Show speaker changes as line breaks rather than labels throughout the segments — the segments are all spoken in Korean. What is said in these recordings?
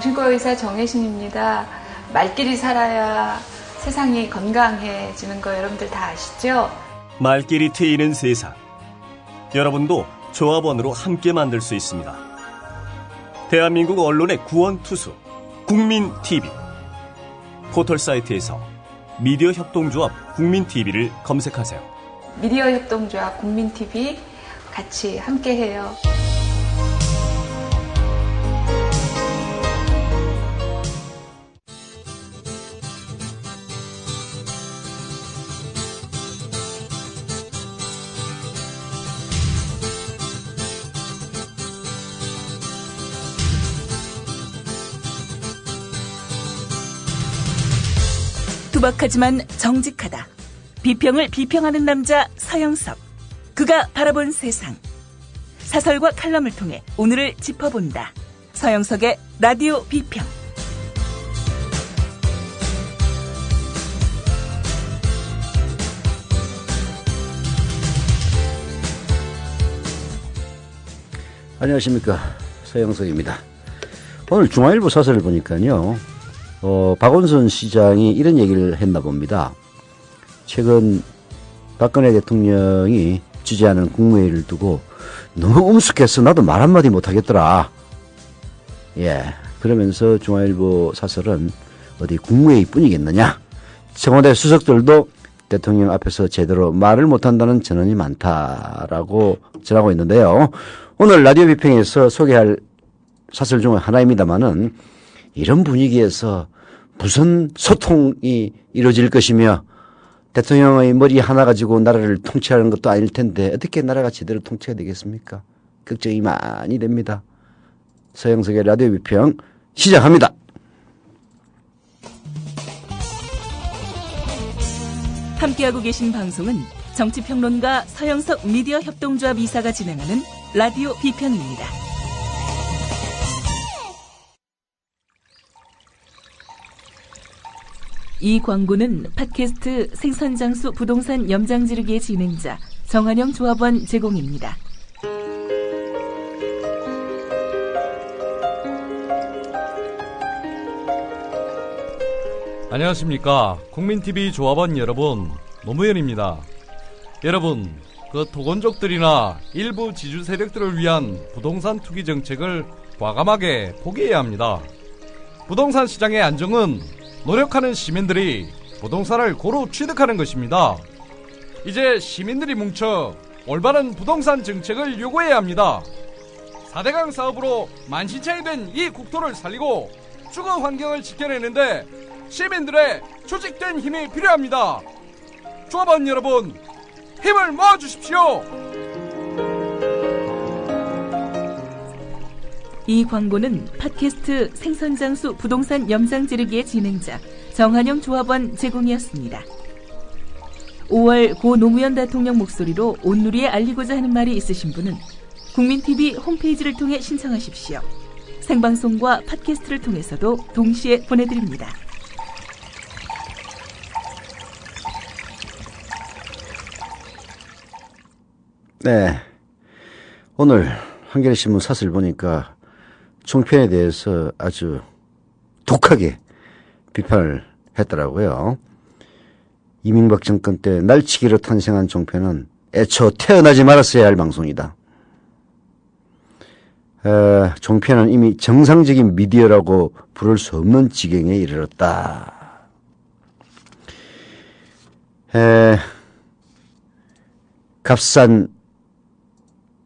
신고의사 정혜신입니다. 말끼리 살아야 세상이 건강해지는 거 여러분들 다 아시죠?
말끼리 트이는 세상. 여러분도 조합원으로 함께 만들 수 있습니다. 대한민국 언론의 구원투수 국민TV. 포털사이트에서 미디어 협동조합 국민TV를 검색하세요.
미디어 협동조합 국민TV 같이 함께해요.
투박하지만 정직하다. 비평을 비평하는 남자 서영석. 그가 바라본 세상. 사설과 칼럼을 통해 오늘을 짚어본다. 서영석의 라디오 비평.
안녕하십니까, 서영석입니다. 오늘 중앙일보 사설을 보니까요, 박원순 시장이 이런 얘기를 했나 봅니다. 최근 박근혜 대통령이 주재하는 국무회의를 두고 너무 엄숙해서 나도 말 한마디 못하겠더라. 예. 그러면서 중앙일보 사설은 어디 국무회의 뿐이겠느냐? 청와대 수석들도 대통령 앞에서 제대로 말을 못한다는 전언이 많다라고 전하고 있는데요. 오늘 라디오 비평에서 소개할 사설 중 하나입니다만은 이런 분위기에서 무슨 소통이 이루어질 것이며 대통령의 머리 하나 가지고 나라를 통치하는 것도 아닐 텐데 어떻게 나라가 제대로 통치가 되겠습니까? 걱정이 많이 됩니다. 서영석의 라디오 비평 시작합니다.
함께하고 계신 방송은 정치평론가 서영석 미디어 협동조합 이사가 진행하는 라디오 비평입니다. 이 광고는 팟캐스트 생선장수 부동산 염장지르기의 진행자 정한영 조합원 제공입니다.
안녕하십니까. 국민TV 조합원 여러분, 노무현입니다. 여러분, 그 토건족들이나 일부 지주 세력들을 위한 부동산 투기 정책을 과감하게 포기해야 합니다. 부동산 시장의 안정은 노력하는 시민들이 부동산을 고루 취득하는 것입니다. 이제 시민들이 뭉쳐 올바른 부동산 정책을 요구해야 합니다. 4대강 사업으로 만신창이 된 이 국토를 살리고 주거 환경을 지켜내는데 시민들의 조직된 힘이 필요합니다. 조합원 여러분, 힘을 모아주십시오.
이 광고는 팟캐스트 생선장수 부동산 염장지르기의 진행자 정한영 조합원 제공이었습니다. 5월 고 노무현 대통령 목소리로 온누리에 알리고자 하는 말이 있으신 분은 국민TV 홈페이지를 통해 신청하십시오. 생방송과 팟캐스트를 통해서도 동시에 보내드립니다.
네. 오늘 한겨레신문 사설 보니까 종편에 대해서 아주 독하게 비판을 했더라고요. 이명박 정권 때 날치기로 탄생한 종편은 애초 태어나지 말았어야 할 방송이다. 종편은 이미 정상적인 미디어라고 부를 수 없는 지경에 이르렀다. 값싼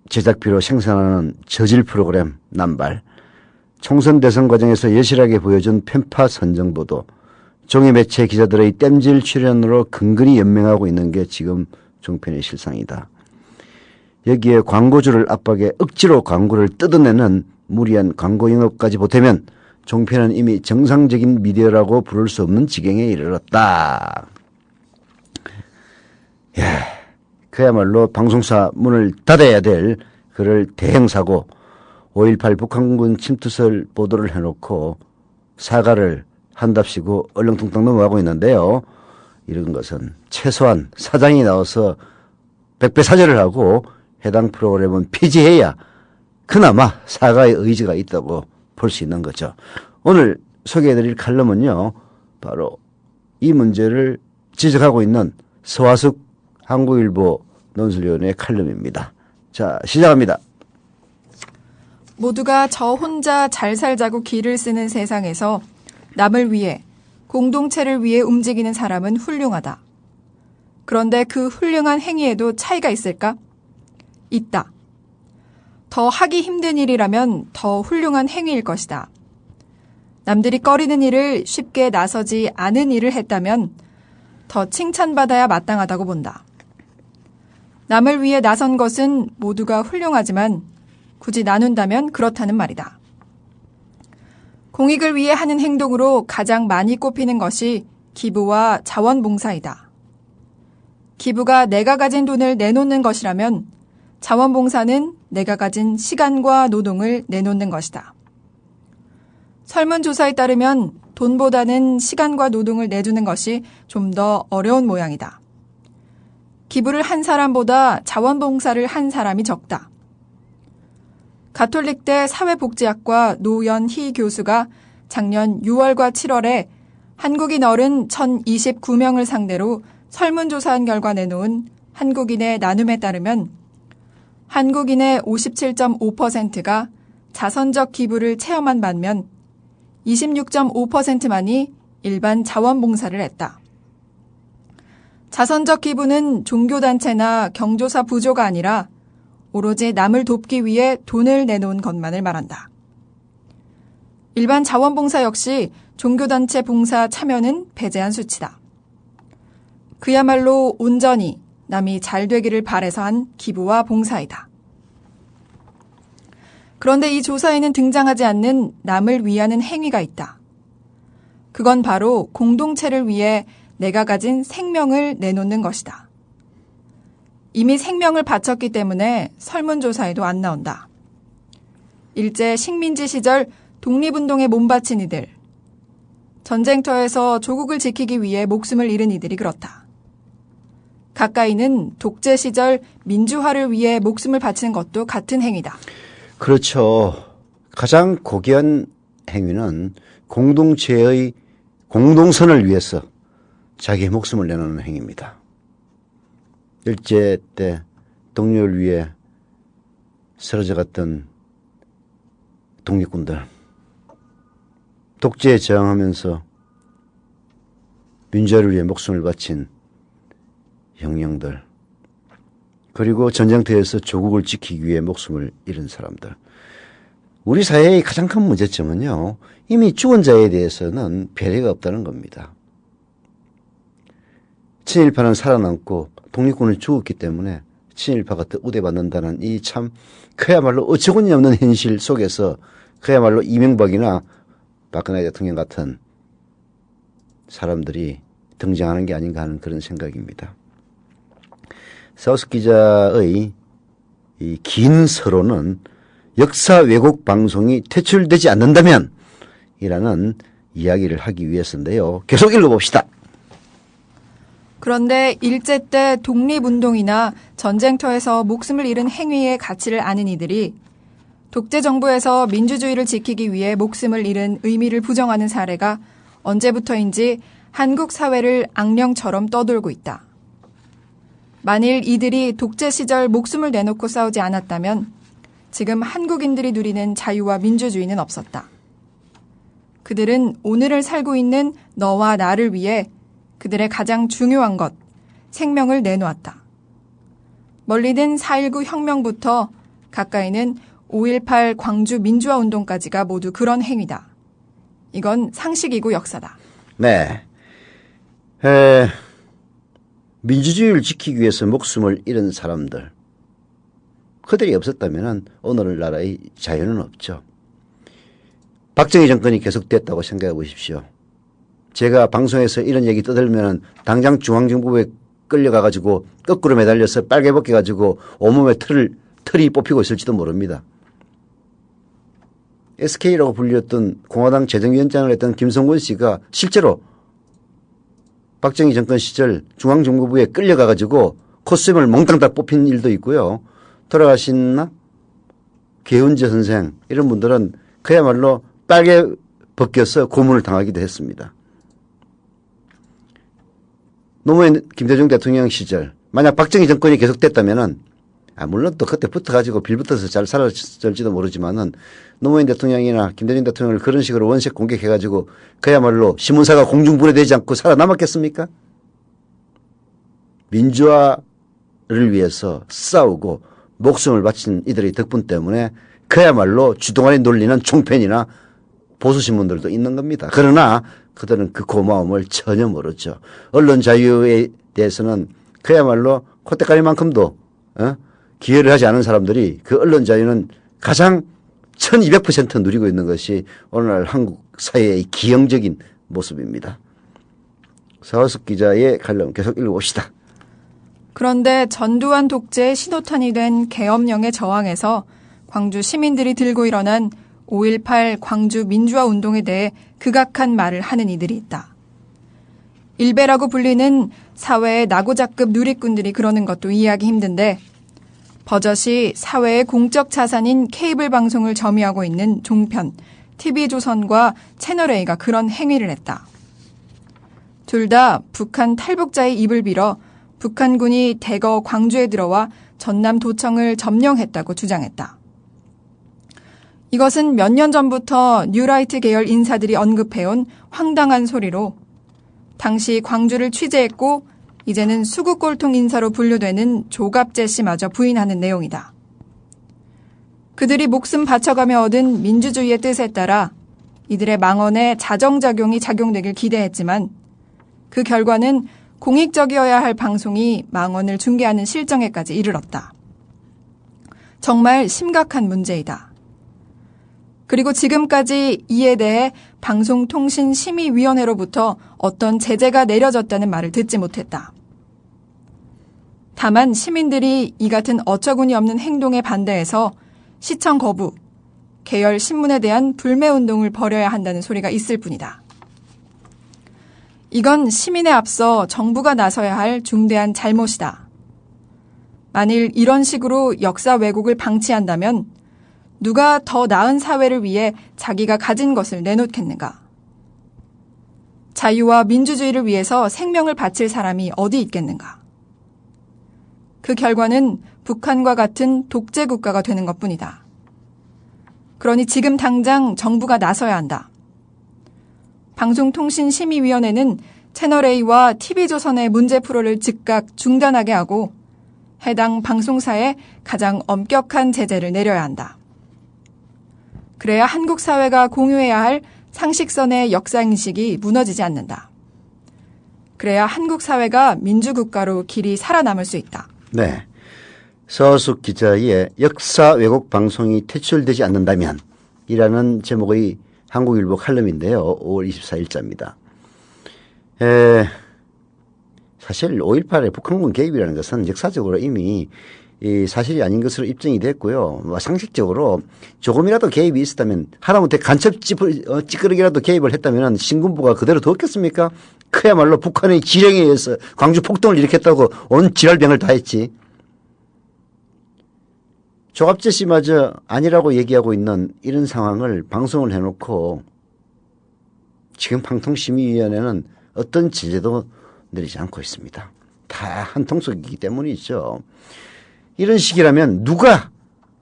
제작비로 생산하는 저질 프로그램 남발, 총선 대선 과정에서 여실하게 보여준 편파 선정보도, 종이 매체 기자들의 땜질 출연으로 근근히 연명하고 있는 게 지금 종편의 실상이다. 여기에 광고주를 압박해 억지로 광고를 뜯어내는 무리한 광고 영업까지 보태면 종편은 이미 정상적인 미디어라고 부를 수 없는 지경에 이르렀다. 그야말로 방송사 문을 닫아야 될 그럴 대형사고, 5.18 북한군 침투설 보도를 해놓고 사과를 한답시고 얼렁뚱땅 넘어가고 있는데요. 이런 것은 최소한 사장이 나와서 백배사죄를 하고 해당 프로그램은 폐지해야 그나마 사과의 의지가 있다고 볼 수 있는 거죠. 오늘 소개해드릴 칼럼은요, 바로 이 문제를 지적하고 있는 서화숙 한국일보 논술위원회의 칼럼입니다. 자, 시작합니다.
모두가 저 혼자 잘 살자고 기를 쓰는 세상에서 남을 위해, 공동체를 위해 움직이는 사람은 훌륭하다. 그런데 그 훌륭한 행위에도 차이가 있을까? 있다. 더 하기 힘든 일이라면 더 훌륭한 행위일 것이다. 남들이 꺼리는 일을 쉽게 나서지 않은 일을 했다면 더 칭찬받아야 마땅하다고 본다. 남을 위해 나선 것은 모두가 훌륭하지만 굳이 나눈다면 그렇다는 말이다. 공익을 위해 하는 행동으로 가장 많이 꼽히는 것이 기부와 자원봉사이다. 기부가 내가 가진 돈을 내놓는 것이라면 자원봉사는 내가 가진 시간과 노동을 내놓는 것이다. 설문조사에 따르면 돈보다는 시간과 노동을 내주는 것이 좀 더 어려운 모양이다. 기부를 한 사람보다 자원봉사를 한 사람이 적다. 가톨릭대 사회복지학과 노연희 교수가 작년 6월과 7월에 한국인 어른 1,029명을 상대로 설문조사한 결과 내놓은 한국인의 나눔에 따르면 한국인의 57.5%가 자선적 기부를 체험한 반면 26.5%만이 일반 자원봉사를 했다. 자선적 기부는 종교단체나 경조사 부조가 아니라 오로지 남을 돕기 위해 돈을 내놓은 것만을 말한다. 일반 자원봉사 역시 종교단체 봉사 참여는 배제한 수치다. 그야말로 온전히 남이 잘 되기를 바라서 한 기부와 봉사이다. 그런데 이 조사에는 등장하지 않는 남을 위하는 행위가 있다. 그건 바로 공동체를 위해 내가 가진 생명을 내놓는 것이다. 이미 생명을 바쳤기 때문에 설문조사에도 안 나온다. 일제 식민지 시절 독립운동에 몸바친 이들, 전쟁터에서 조국을 지키기 위해 목숨을 잃은 이들이 그렇다. 가까이는 독재 시절 민주화를 위해 목숨을 바치는 것도 같은 행위다.
그렇죠. 가장 고귀한 행위는 공동체의 공동선을 위해서 자기의 목숨을 내놓는 행위입니다. 일제 때 독립을 위해 쓰러져 갔던 독립군들, 독재에 저항하면서 민주화를 위해 목숨을 바친 영령들, 그리고 전쟁터에서 조국을 지키기 위해 목숨을 잃은 사람들. 우리 사회의 가장 큰 문제점은요, 이미 죽은 자에 대해서는 배려가 없다는 겁니다. 친일파는 살아남고 독립군은 죽었기 때문에 친일파가 더 우대받는다는 이 참 그야말로 어처구니 없는 현실 속에서 그야말로 이명박이나 박근혜 대통령 같은 사람들이 등장하는 게 아닌가 하는 그런 생각입니다. 서우스 기자의 이 긴 서론은 역사 왜곡 방송이 퇴출되지 않는다면 이라는 이야기를 하기 위해서인데요. 계속 읽어봅시다.
그런데 일제 때 독립운동이나 전쟁터에서 목숨을 잃은 행위의 가치를 아는 이들이 독재 정부에서 민주주의를 지키기 위해 목숨을 잃은 의미를 부정하는 사례가 언제부터인지 한국 사회를 악령처럼 떠돌고 있다. 만일 이들이 독재 시절 목숨을 내놓고 싸우지 않았다면 지금 한국인들이 누리는 자유와 민주주의는 없었다. 그들은 오늘을 살고 있는 너와 나를 위해 그들의 가장 중요한 것, 생명을 내놓았다. 멀리는 4.19 혁명부터 가까이는 5.18 광주 민주화 운동까지가 모두 그런 행위다. 이건 상식이고 역사다.
네. 민주주의를 지키기 위해서 목숨을 잃은 사람들, 그들이 없었다면 오늘나라의 자유는 없죠. 박정희 정권이 계속됐다고 생각해 보십시오. 제가 방송에서 이런 얘기 떠들면 당장 중앙정부에 끌려가가지고 거꾸로 매달려서 빨개 벗겨가지고 온몸에 털이 뽑히고 있을지도 모릅니다. SK라고 불렸던 공화당 재정위원장을 했던 김성곤 씨가 실제로 박정희 정권 시절 중앙정부부에 끌려가가지고 콧수염을 몽땅 다 뽑힌 일도 있고요. 돌아가신 계은재 선생 이런 분들은 그야말로 빨개 벗겨서 고문을 당하기도 했습니다. 노무현 김대중 대통령 시절 만약 박정희 정권이 계속됐다면은 물론 또 그때 붙어가지고 빌붙어서 잘 살았을지도 모르지만은 노무현 대통령이나 김대중 대통령을 그런 식으로 원색 공격해가지고 그야말로 신문사가 공중분해되지 않고 살아남았겠습니까? 민주화를 위해서 싸우고 목숨을 바친 이들의 덕분 때문에 그야말로 주동아리 놀리는 총팬이나 보수신문들도 있는 겁니다. 그러나 그들은 그 고마움을 전혀 모르죠. 언론 자유에 대해서는 그야말로 콧대가리만큼도 기여를 하지 않은 사람들이 그 언론 자유는 가장 1200% 누리고 있는 것이 오늘날 한국 사회의 기형적인 모습입니다. 서하숙 기자의 칼럼 계속 읽어봅시다.
그런데 전두환 독재의 신호탄이 된 계엄령의 저항에서 광주 시민들이 들고 일어난 5.18 광주 민주화 운동에 대해 극악한 말을 하는 이들이 있다. 일베라고 불리는 사회의 나고자급 누리꾼들이 그러는 것도 이해하기 힘든데 버젓이 사회의 공적 자산인 케이블 방송을 점유하고 있는 종편, TV조선과 채널A가 그런 행위를 했다. 둘 다 북한 탈북자의 입을 빌어 북한군이 대거 광주에 들어와 전남도청을 점령했다고 주장했다. 이것은 몇 년 전부터 뉴라이트 계열 인사들이 언급해온 황당한 소리로 당시 광주를 취재했고 이제는 수구꼴통 인사로 분류되는 조갑재 씨마저 부인하는 내용이다. 그들이 목숨 바쳐가며 얻은 민주주의의 뜻에 따라 이들의 망언에 자정작용이 작용되길 기대했지만 그 결과는 공익적이어야 할 방송이 망언을 중계하는 실정에까지 이르렀다. 정말 심각한 문제이다. 그리고 지금까지 이에 대해 방송통신심의위원회로부터 어떤 제재가 내려졌다는 말을 듣지 못했다. 다만 시민들이 이 같은 어처구니 없는 행동에 반대해서 시청 거부, 계열 신문에 대한 불매운동을 벌여야 한다는 소리가 있을 뿐이다. 이건 시민에 앞서 정부가 나서야 할 중대한 잘못이다. 만일 이런 식으로 역사 왜곡을 방치한다면 누가 더 나은 사회를 위해 자기가 가진 것을 내놓겠는가? 자유와 민주주의를 위해서 생명을 바칠 사람이 어디 있겠는가? 그 결과는 북한과 같은 독재 국가가 되는 것뿐이다. 그러니 지금 당장 정부가 나서야 한다. 방송통신심의위원회는 채널A와 TV조선의 문제 프로를 즉각 중단하게 하고 해당 방송사에 가장 엄격한 제재를 내려야 한다. 그래야 한국 사회가 공유해야 할 상식선의 역사인식이 무너지지 않는다. 그래야 한국 사회가 민주국가로 길이 살아남을 수 있다.
네. 서하숙 기자의 역사 왜곡 방송이 퇴출되지 않는다면 이라는 제목의 한국일보 칼럼인데요. 5월 24일자입니다. 사실 5.18의 북한군 개입이라는 것은 역사적으로 이미 이 사실이 아닌 것으로 입증이 됐고요. 상식적으로 조금이라도 개입이 있었다면 하다못해 간첩 찌끄러기라도 개입을 했다면 신군부가 그대로 두었겠습니까? 그야말로 북한의 지령에 의해서 광주 폭동을 일으켰다고 온 지랄병을 다 했지. 조갑재 씨마저 아니라고 얘기하고 있는 이런 상황을 방송을 해놓고 지금 방통심의위원회는 어떤 제재도 내리지 않고 있습니다. 다 한통속이기 때문이죠. 이런 식이라면 누가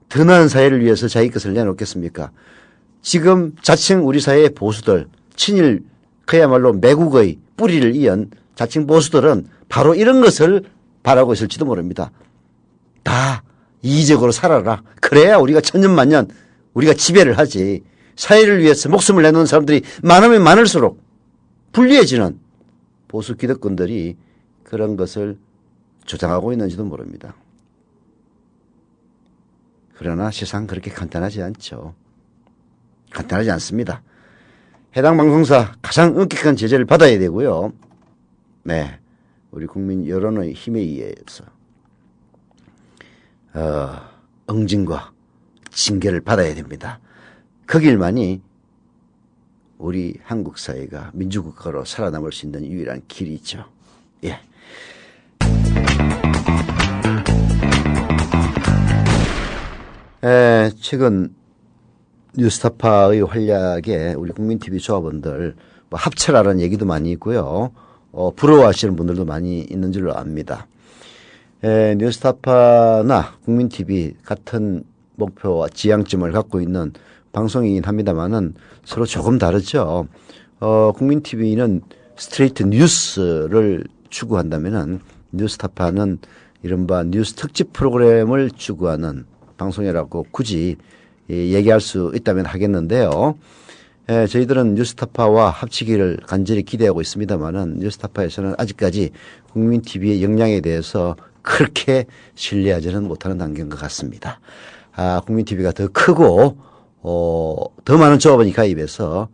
더 나은 사회를 위해서 자기 것을 내놓겠습니까? 지금 자칭 우리 사회의 보수들, 친일 그야말로 매국의 뿌리를 이은 자칭 보수들은 바로 이런 것을 바라고 있을지도 모릅니다. 다 이기적으로 살아라. 그래야 우리가 천년만년 우리가 지배를 하지. 사회를 위해서 목숨을 내놓는 사람들이 많으면 많을수록 불리해지는 보수 기득권들이 그런 것을 조장하고 있는지도 모릅니다. 그러나 세상 그렇게 간단하지 않죠. 간단하지 않습니다. 해당 방송사 가장 엄격한 제재를 받아야 되고요. 네, 우리 국민 여론의 힘에 의해서 응징과 징계를 받아야 됩니다. 그 길만이 우리 한국 사회가 민주국가로 살아남을 수 있는 유일한 길이죠. 예. 최근 뉴스타파의 활약에 우리 국민TV 조합원들 뭐 합체라는 얘기도 많이 있고요. 부러워하시는 분들도 많이 있는 줄로 압니다. 뉴스타파나 국민TV 같은 목표와 지향점을 갖고 있는 방송이긴 합니다만은 서로 조금 다르죠. 국민TV는 스트레이트 뉴스를 추구한다면은 뉴스타파는 이른바 뉴스 특집 프로그램을 추구하는 방송이라고 굳이 얘기할 수 있다면 하겠는데요. 저희들은 뉴스타파와 합치기를 간절히 기대하고 있습니다만은 뉴스타파에서는 아직까지 국민TV의 역량에 대해서 그렇게 신뢰하지는 못하는 단계인 것 같습니다. 국민TV가 더 크고 더 많은 조합원이 가입해서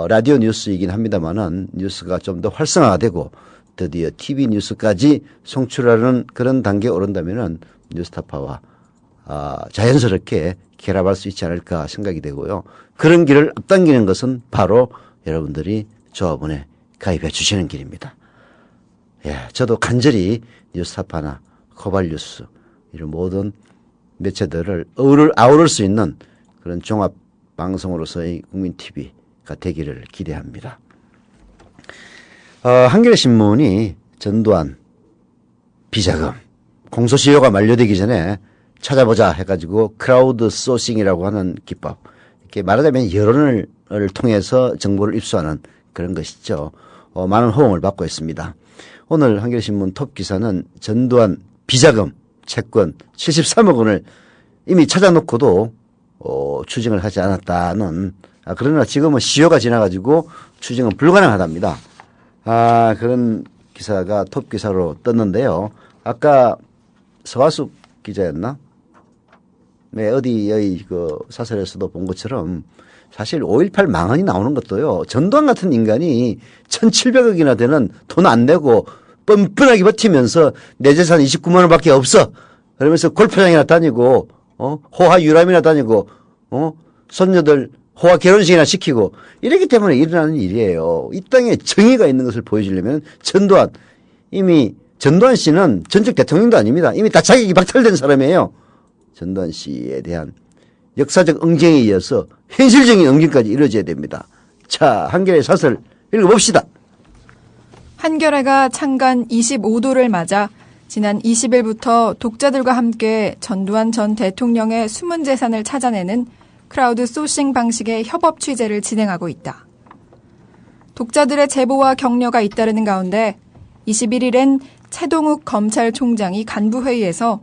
라디오 뉴스이긴 합니다만은 뉴스가 좀 더 활성화가 되고 드디어 TV 뉴스까지 송출하는 그런 단계에 오른다면은 뉴스타파와 자연스럽게 결합할 수 있지 않을까 생각이 되고요. 그런 길을 앞당기는 것은 바로 여러분들이 조합원에 가입해 주시는 길입니다. 예, 저도 간절히 뉴스타파나 코발뉴스 이런 모든 매체들을 아우를 수 있는 그런 종합 방송으로서의 국민TV가 되기를 기대합니다. 한겨레신문이 전두환 비자금 공소시효가 만료되기 전에 찾아보자 해가지고 크라우드 소싱이라고 하는 기법, 이렇게 말하자면 여론을 통해서 정보를 입수하는 그런 것이죠. 많은 호응을 받고 있습니다. 오늘 한겨레신문 톱 기사는 전두환 비자금 채권 73억 원을 이미 찾아놓고도 추징을 하지 않았다는, 그러나 지금은 시효가 지나가지고 추징은 불가능하답니다. 그런 기사가 톱 기사로 떴는데요. 아까 서화숙 기자였나? 네, 어디의 그 사설에서도 본 것처럼 사실 5.18 망언이 나오는 것도요. 전두환 같은 인간이 1,700억이나 되는 돈 안 내고 뻔뻔하게 버티면서 내 재산 29만 원밖에 없어. 그러면서 골프장이나 다니고 호화 유람이나 다니고 손녀들 호화 결혼식이나 시키고 이렇기 때문에 일어나는 일이에요. 이 땅에 정의가 있는 것을 보여주려면 이미 전두환 씨는 전직 대통령도 아닙니다. 이미 다 자격이 박탈된 사람이에요. 전두환 씨에 대한 역사적 응징에 이어서 현실적인 응징까지 이루어져야 됩니다. 자, 한겨레 사설 읽어봅시다.
한겨레가 창간 25도를 맞아 지난 20일부터 독자들과 함께 전두환 전 대통령의 숨은 재산을 찾아내는 크라우드 소싱 방식의 협업 취재를 진행하고 있다. 독자들의 제보와 격려가 잇따르는 가운데 21일엔 최동욱 검찰총장이 간부회의에서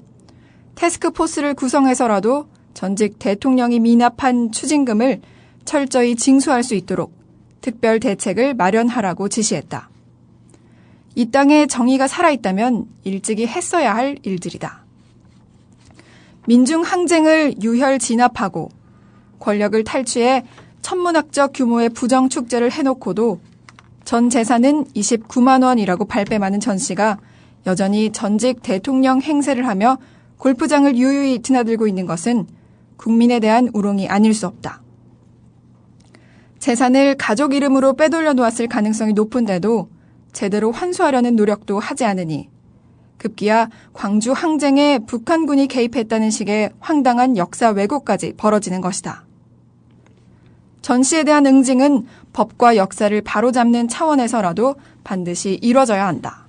태스크포스를 구성해서라도 전직 대통령이 미납한 추징금을 철저히 징수할 수 있도록 특별 대책을 마련하라고 지시했다. 이 땅에 정의가 살아있다면 일찍이 했어야 할 일들이다. 민중 항쟁을 유혈 진압하고 권력을 탈취해 천문학적 규모의 부정축제를 해놓고도 전 재산은 29만 원이라고 발뺌하는 전 씨가 여전히 전직 대통령 행세를 하며 골프장을 유유히 드나들고 있는 것은 국민에 대한 우롱이 아닐 수 없다. 재산을 가족 이름으로 빼돌려 놓았을 가능성이 높은데도 제대로 환수하려는 노력도 하지 않으니 급기야 광주 항쟁에 북한군이 개입했다는 식의 황당한 역사 왜곡까지 벌어지는 것이다. 전 씨에 대한 응징은 법과 역사를 바로잡는 차원에서라도 반드시 이뤄져야 한다.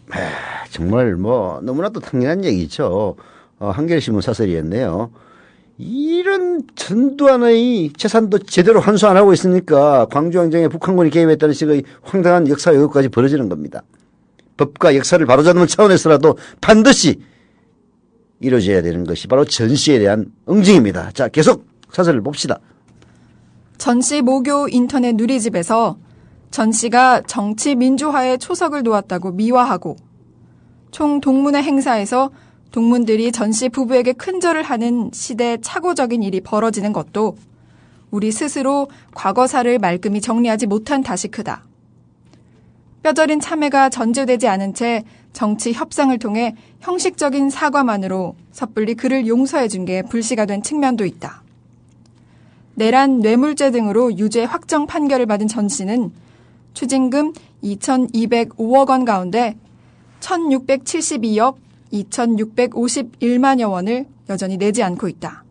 정말 너무나도 당연한 얘기죠. 한겨레신문 사설이었네요. 이런 전두환의 재산도 제대로 환수 안 하고 있으니까 광주항쟁에 북한군이 개입했다는 식의 황당한 역사 왜곡까지 벌어지는 겁니다. 법과 역사를 바로잡는 차원에서라도 반드시 이루어져야 되는 것이 바로 전 씨에 대한 응징입니다. 자, 계속 사설을 봅시다.
전 씨 모교 인터넷 누리집에서 전 씨가 정치 민주화에 초석을 놓았다고 미화하고 총 동문회 행사에서 동문들이 전 씨 부부에게 큰절을 하는 시대 착오적인 일이 벌어지는 것도 우리 스스로 과거사를 말끔히 정리하지 못한 탓이 크다. 뼈저린 참회가 전제되지 않은 채 정치 협상을 통해 형식적인 사과만으로 섣불리 그를 용서해 준 게 불씨가 된 측면도 있다. 내란 뇌물죄 등으로 유죄 확정 판결을 받은 전 씨는 추징금 2,205억 원 가운데 1,672억 2,651만여 원을 여전히 내지 않고 있다.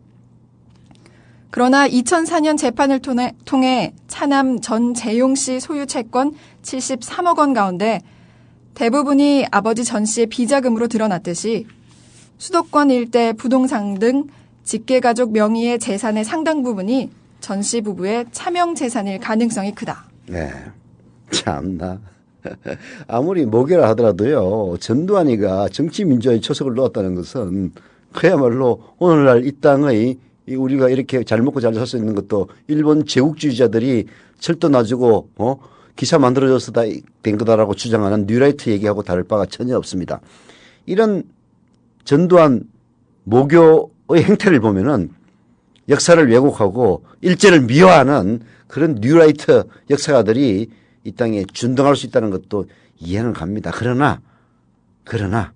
그러나 2004년 재판을 통해 차남 전재용 씨 소유 채권 73억 원 가운데 대부분이 아버지 전 씨의 비자금으로 드러났듯이 수도권 일대 부동산 등 직계가족 명의의 재산의 상당 부분이 전 씨 부부의 차명 재산일 가능성이 크다.
네, 참나. 아무리 모계라 하더라도요, 전두환이가 정치민주화의 초석을 놓았다는 것은 그야말로 오늘날 이 땅의 우리가 이렇게 잘 먹고 잘 살 수 있는 것도 일본 제국주의자들이 철도 놔주고 기사 만들어줘서 다 된 거다라고 주장하는 뉴라이트 얘기하고 다를 바가 전혀 없습니다. 이런 전두환 모교의 행태를 보면은 역사를 왜곡하고 일제를 미화하는 그런 뉴라이트 역사가들이 이 땅에 준동할 수 있다는 것도 이해는 갑니다. 그러나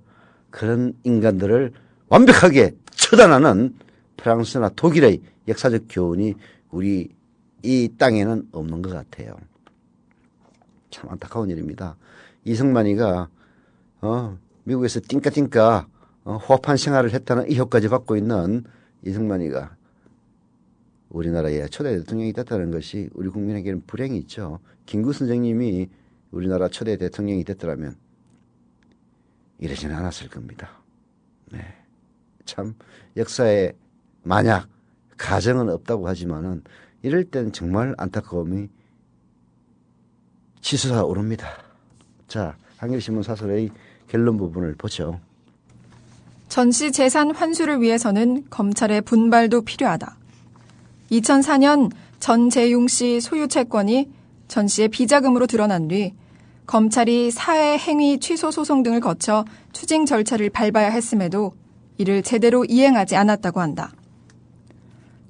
그런 인간들을 완벽하게 처단하는 프랑스나 독일의 역사적 교훈이 우리 이 땅에는 없는 것 같아요. 참 안타까운 일입니다. 이승만이가 미국에서 띵까띵까 호합한 생활을 했다는 의혹까지 받고 있는 이승만이가 우리나라의 초대 대통령이 됐다는 것이 우리 국민에게는 불행이 있죠. 김구 선생님이 우리나라 초대 대통령이 됐더라면 이러지는 않았을 겁니다. 네. 참 역사에 만약 가정은 없다고 하지만은 이럴 때는 정말 안타까움이 치솟아 오릅니다. 자, 한겨레신문 사설의 결론 부분을 보죠.
전 씨 재산 환수를 위해서는 검찰의 분발도 필요하다. 2004년 전재용 씨 소유 채권이 전 씨의 비자금으로 드러난 뒤 검찰이 사회 행위 취소 소송 등을 거쳐 추징 절차를 밟아야 했음에도 이를 제대로 이행하지 않았다고 한다.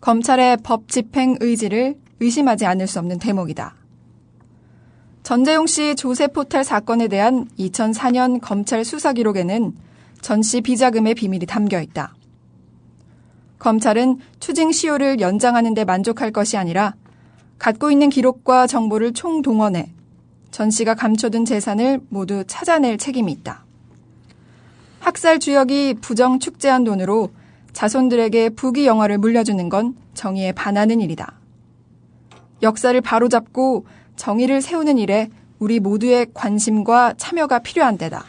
검찰의 법 집행 의지를 의심하지 않을 수 없는 대목이다. 전재용 씨 조세 포탈 사건에 대한 2004년 검찰 수사 기록에는 전 씨 비자금의 비밀이 담겨 있다. 검찰은 추징 시효를 연장하는 데 만족할 것이 아니라 갖고 있는 기록과 정보를 총동원해 전 씨가 감춰둔 재산을 모두 찾아낼 책임이 있다. 학살 주역이 부정 축제한 돈으로 자손들에게 부귀 영화를 물려주는 건 정의에 반하는 일이다. 역사를 바로잡고 정의를 세우는 일에 우리 모두의 관심과 참여가 필요한 때다.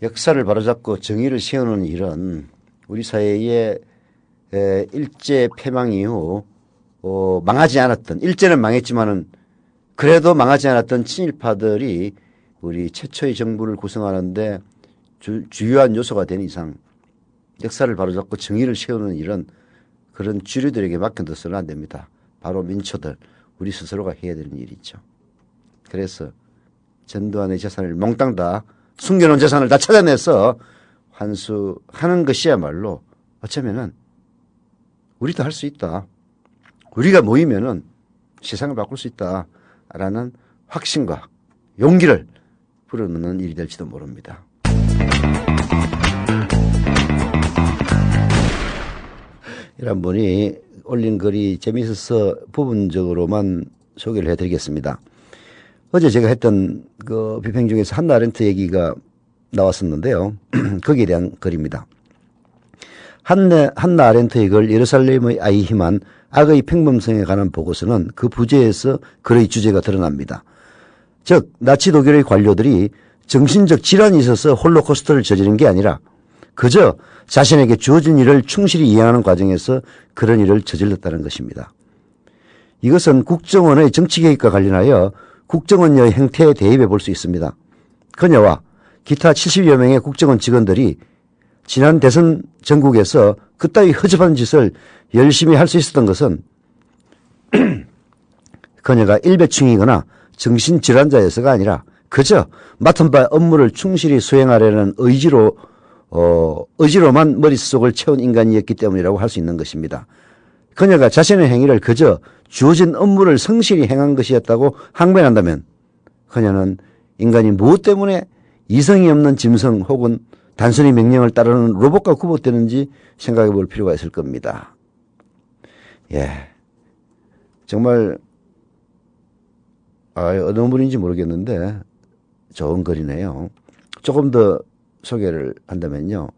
역사를 바로잡고 정의를 세우는 일은 우리 사회의 일제 패망 이후 망하지 않았던, 일제는 망했지만은 그래도 망하지 않았던 친일파들이 우리 최초의 정부를 구성하는데 주요한 요소가 된 이상 역사를 바로잡고 정의를 세우는 일은 그런 주류들에게 맡겨둬서는 안 됩니다. 바로 민초들, 우리 스스로가 해야 되는 일이죠. 그래서 전두환의 재산을 몽땅 다 숨겨놓은 재산을 다 찾아내서 환수하는 것이야말로 어쩌면은 우리도 할 수 있다. 우리가 모이면은 세상을 바꿀 수 있다라는 확신과 용기를 불어넣는 일이 될지도 모릅니다. 이런 분이 올린 글이 재미있어서 부분적으로만 소개를 해드리겠습니다. 어제 제가 했던 그 비평 중에서 한나 아렌트 얘기가 나왔었는데요. 거기에 대한 글입니다. 한나 아렌트의 글 예루살렘의 아이히만 악의 평범성에 관한 보고서는 그 부제에서 글의 주제가 드러납니다. 즉 나치 독일의 관료들이 정신적 질환이 있어서 홀로코스트를 저지른 게 아니라 그저 자신에게 주어진 일을 충실히 이행하는 과정에서 그런 일을 저질렀다는 것입니다. 이것은 국정원의 정치개혁과 관련하여 국정원의 행태에 대입해 볼 수 있습니다. 그녀와 기타 70여 명의 국정원 직원들이 지난 대선 전국에서 그따위 허접한 짓을 열심히 할 수 있었던 것은 그녀가 일배충이거나 정신질환자여서가 아니라 그저 맡은 바 업무를 충실히 수행하려는 의지로만 머릿속을 채운 인간이었기 때문이라고 할 수 있는 것입니다. 그녀가 자신의 행위를 그저 주어진 업무를 성실히 행한 것이었다고 항변한다면 그녀는 인간이 무엇 때문에 이성이 없는 짐승 혹은 단순히 명령을 따르는 로봇과 구분되는지 생각해 볼 필요가 있을 겁니다. 예. 정말, 어느 분인지 모르겠는데 좋은 글이네요. 조금 더 소개를 한다면요.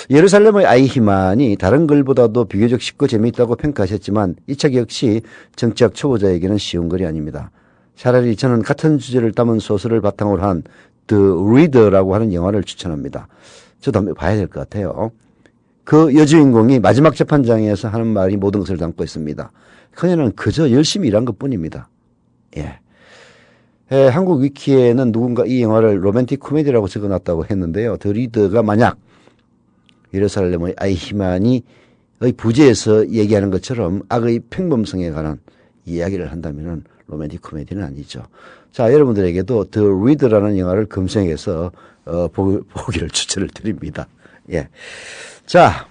예루살렘의 아이히만이 다른 글보다도 비교적 쉽고 재미있다고 평가하셨지만 이 책 역시 정치학 초보자에게는 쉬운 글이 아닙니다. 차라리 저는 같은 주제를 담은 소설을 바탕으로 한 The Reader라고 하는 영화를 추천합니다. 저도 한번 봐야 될 것 같아요. 그 여주인공이 마지막 재판장에서 하는 말이 모든 것을 담고 있습니다. 그녀는 그저 열심히 일한 것뿐입니다. 예. 한국 위키에는 누군가 이 영화를 로맨틱 코미디라고 적어놨다고 했는데요. 더 리더가 만약 예루살렘의 아이히만이 부제에서 얘기하는 것처럼 악의 평범성에 관한 이야기를 한다면 로맨틱 코미디는 아니죠. 자, 여러분들에게도 더 리더라는 영화를 검색해서 보기를 추천을 드립니다. 예. 자,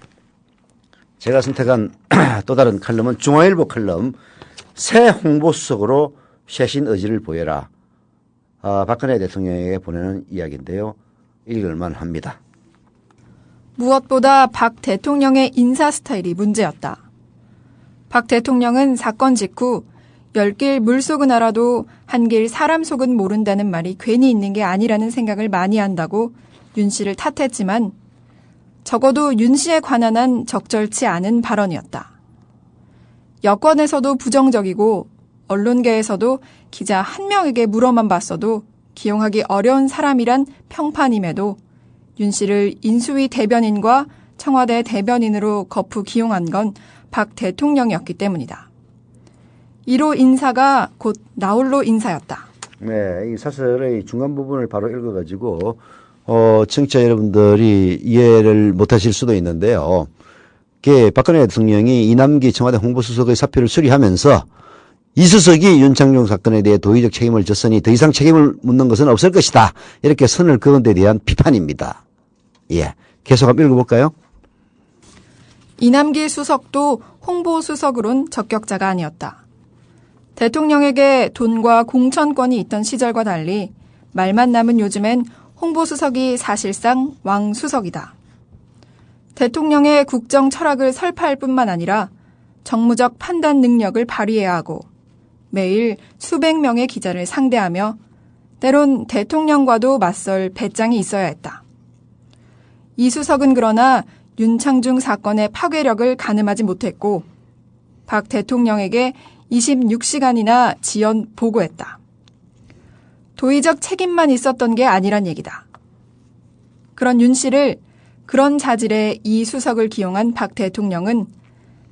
제가 선택한 또 다른 칼럼은 중앙일보 칼럼 새 홍보수석으로 쇄신 의지를 보여라. 박근혜 대통령에게 보내는 이야기인데요. 읽을만 합니다.
무엇보다 박 대통령의 인사 스타일이 문제였다. 박 대통령은 사건 직후 10길 물속은 알아도 한 길 사람 속은 모른다는 말이 괜히 있는 게 아니라는 생각을 많이 한다고 윤 씨를 탓했지만 적어도 윤 씨에 관한 한 적절치 않은 발언이었다. 여권에서도 부정적이고 언론계에서도 기자 한 명에게 물어만 봤어도 기용하기 어려운 사람이란 평판임에도 윤 씨를 인수위 대변인과 청와대 대변인으로 거푸 기용한 건 박 대통령이었기 때문이다. 1호 인사가 곧 나홀로 인사였다.
네, 이 사설의 중간 부분을 바로 읽어가지고 청취자 여러분들이 이해를 못하실 수도 있는데요. 박근혜 대통령이 이남기 청와대 홍보수석의 사표를 수리하면서 이수석이 윤창중 사건에 대해 도의적 책임을 졌으니 더 이상 책임을 묻는 것은 없을 것이다. 이렇게 선을 그은 데 대한 비판입니다. 예, 계속 한번 읽어볼까요?
이남기 수석도 홍보수석으론 적격자가 아니었다. 대통령에게 돈과 공천권이 있던 시절과 달리 말만 남은 요즘엔 홍보수석이 사실상 왕수석이다. 대통령의 국정 철학을 설파할 뿐만 아니라 정무적 판단 능력을 발휘해야 하고 매일 수백 명의 기자를 상대하며 때론 대통령과도 맞설 배짱이 있어야 했다. 이 수석은 그러나 윤창중 사건의 파괴력을 가늠하지 못했고 박 대통령에게 26시간이나 지연 보고했다. 도의적 책임만 있었던 게 아니란 얘기다. 그런 윤 씨를 그런 자질의 이 수석을 기용한 박 대통령은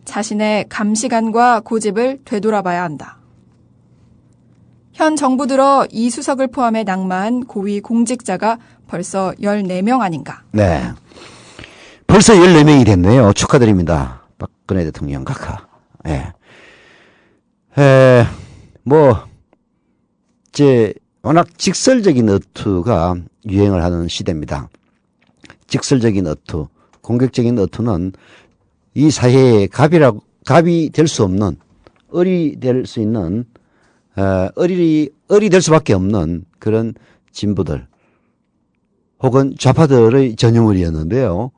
자신의 감시관과 고집을 되돌아봐야 한다. 현 정부 들어 이 수석을 포함해 낙마한 고위 공직자가 벌써 14명 아닌가.
네. 벌써 14명이 됐네요. 축하드립니다. 박근혜 대통령 각하. 예. 워낙 직설적인 어투가 유행을 하는 시대입니다. 직설적인 어투, 공격적인 어투는 이 사회의 갑이 될 수 없는, 을이 될 수 있는, 을이 될 수밖에 없는 그런 진보들, 혹은 좌파들의 전유물이었는데요.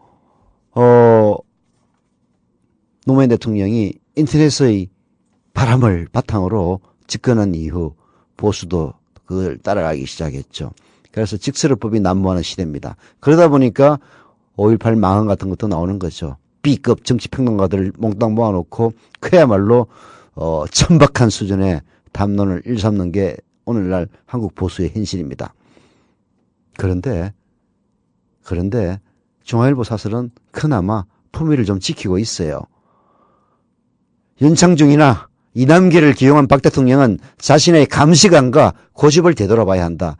노무현 대통령이 인터넷의 바람을 바탕으로 집권한 이후 보수도 그걸 따라가기 시작했죠. 그래서 직설법이 난무하는 시대입니다. 그러다 보니까 5.18 망언 같은 것도 나오는 거죠. B급 정치평론가들을 몽땅 모아놓고 그야말로 천박한 수준의 담론을 일삼는 게 오늘날 한국 보수의 현실입니다. 그런데 중앙일보 사설은 그나마 품위를 좀 지키고 있어요. 윤창중이나 이남기를 기용한 박 대통령은 자신의 감시관과 고집을 되돌아봐야 한다.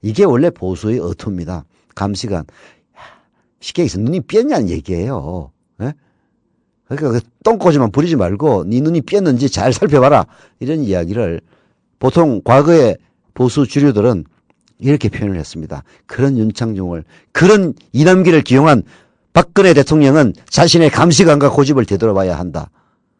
이게 원래 보수의 어투입니다. 감시관. 쉽게 얘기해서 눈이 삐었냐는 얘기예요. 예? 그러니까 그 똥꼬지만 부리지 말고 네 눈이 삐었는지 잘 살펴봐라. 이런 이야기를 보통 과거의 보수 주류들은 이렇게 표현을 했습니다. 그런 윤창중을, 그런 이남기를 기용한 박근혜 대통령은 자신의 감시관과 고집을 되돌아봐야 한다.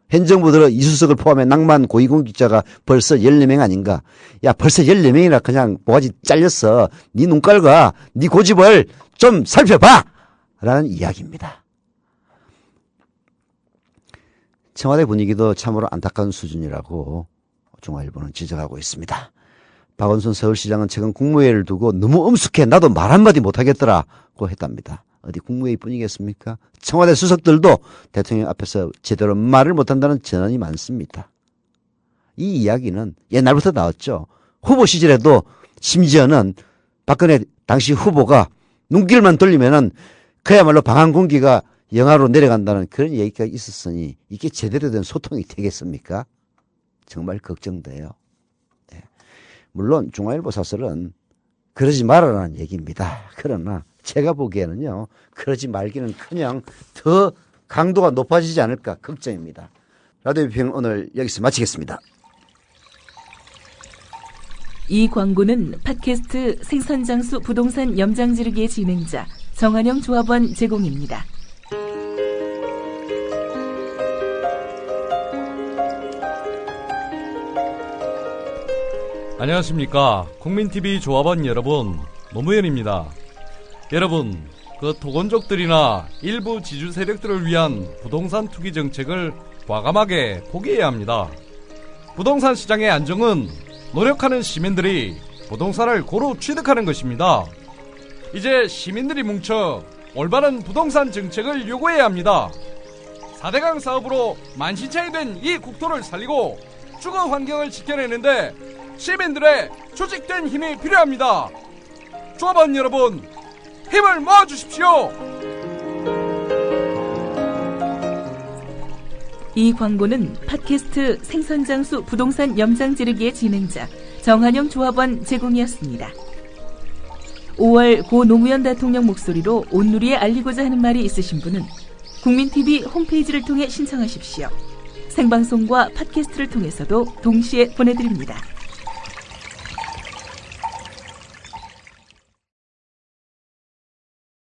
현 정부 들어 이수석을 포함해 낭만 고위공직자가 벌써 14명 아닌가. 야, 벌써 14명이나 그냥 모가지 잘렸어. 네 눈깔과 네 고집을 좀 살펴봐! 라는 이야기입니다. 청와대 분위기도 참으로 안타까운 수준이라고 중앙일보는 지적하고 있습니다. 박원순 서울시장은 최근 국무회의를 두고 너무 엄숙해 나도 말 한마디 못하겠더라고 했답니다. 어디 국무회의뿐이겠습니까? 청와대 수석들도 대통령 앞에서 제대로 말을 못한다는 전언이 많습니다. 이 이야기는 옛날부터 나왔죠. 후보 시절에도 심지어는 박근혜 당시 후보가 눈길만 돌리면은 그야말로 방한 공기가 영하로 내려간다는 그런 얘기가 있었으니 이게 제대로 된 소통이 되겠습니까? 정말 걱정돼요. 네. 물론 중앙일보 사설은 그러지 말아라는 얘기입니다. 그러나 제가 보기에는요, 그러지 말기는커녕 더 강도가 높아지지 않을까 걱정입니다. 라디오 비평 오늘 여기서 마치겠습니다.
이 광고는 팟캐스트 생선장수 부동산 염장지르기의 진행자 정한영 조합원 제공입니다.
안녕하십니까. 국민TV 조합원 여러분, 노무현입니다. 여러분, 그 토건족들이나 일부 지주 세력들을 위한 부동산 투기 정책을 과감하게 포기해야 합니다. 부동산 시장의 안정은 노력하는 시민들이 부동산을 고루 취득하는 것입니다. 이제 시민들이 뭉쳐 올바른 부동산 정책을 요구해야 합니다. 4대강 사업으로 만신창이 된 이 국토를 살리고 주거 환경을 지켜내는데 시민들의 조직된 힘이 필요합니다. 조합원 여러분, 힘을 모아주십시오.
이 광고는 팟캐스트 생선장수 부동산 염장지르기의 진행자 정한영 조합원 제공이었습니다. 5월 고 노무현 대통령 목소리로 온누리에 알리고자 하는 말이 있으신 분은 국민TV 홈페이지를 통해 신청하십시오. 생방송과 팟캐스트를 통해서도 동시에 보내드립니다.